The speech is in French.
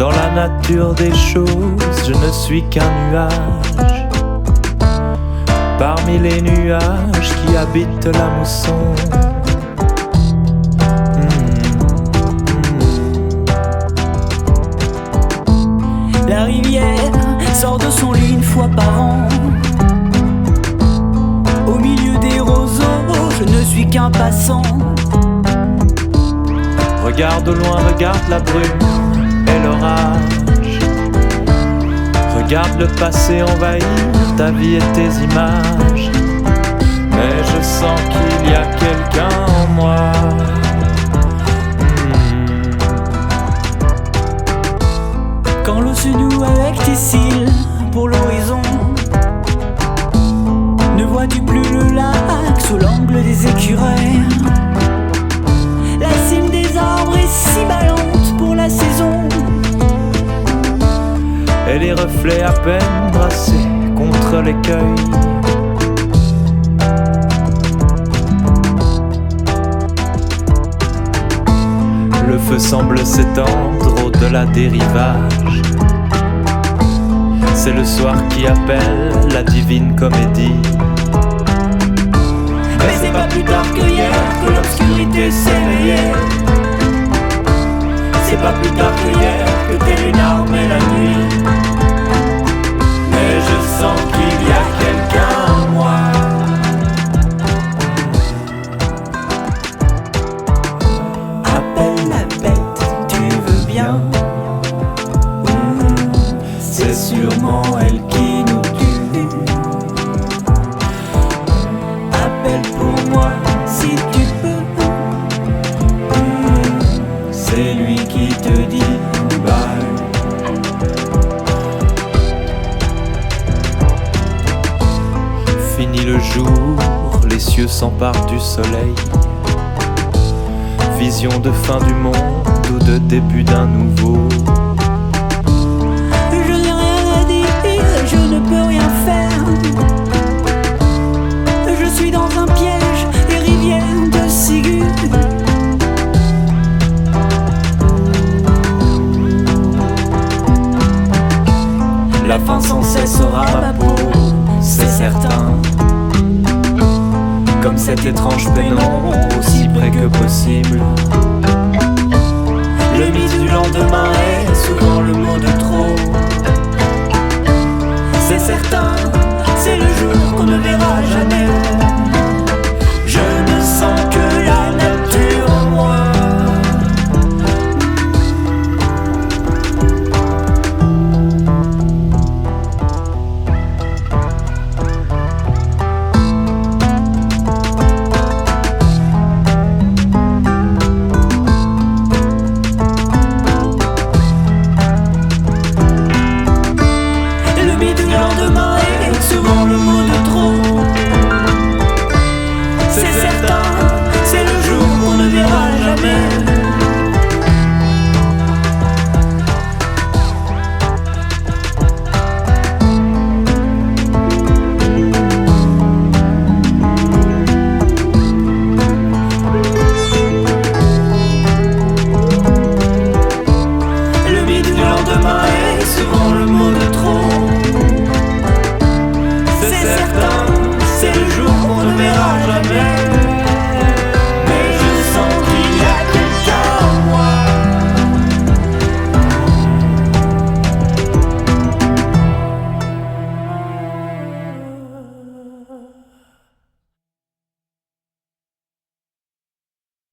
Dans la nature des choses, je ne suis qu'un nuage. Parmi les nuages qui habitent la mousson. La rivière sort de son lit une fois par an. Au milieu des roseaux, je ne suis qu'un passant. Regarde au loin, regarde la brume et l'orage. Regarde le passé envahir ta vie et tes images. Mais je sens qu'il y a quelqu'un en moi. Quand l'eau se noue avec tes cils pour l'horizon, ne vois-tu plus le lac sous l'angle des écureuils? La cime des arbres est si ballante pour la saison, Et les reflets à peine brassés contre l'écueil. Le feu semble s'étendre au-delà des rivages. C'est le soir qui appelle la divine comédie. mais c'est pas plus tard que hier que l'obscurité s'éveillait. C'est pas plus tard que hier que tes lunes armaient la nuit. Mais je sens qu'il y a quelqu'un en moi. Appelle la bête, tu veux bien? C'est sûrement elle qui nous tue. Appelle pour moi si tu peux. C'est lui qui te dit bye. Fini le jour, les cieux s'emparent du soleil. Vision de fin du monde ou de début d'un nouveau. Je n'ai rien à dire, je ne peux rien faire. Je suis dans un piège, les rivières de Sigur. La fin sans cesse aura ma peau, c'est certain. Comme cette étrange pénombre, aussi près que possible. Le mythe du lendemain est souvent le mot de trop. C'est certain, c'est le jour qu'on ne verra jamais. Je ne sens que la nature en moi. Le mythe du lendemain est souvent le mot de trop. C'est certain, c'est le jour qu'on ne verra jamais. Le mythe du lendemain est souvent le mot de trop. C'est certain, c'est le jour qu'on ne verra jamais.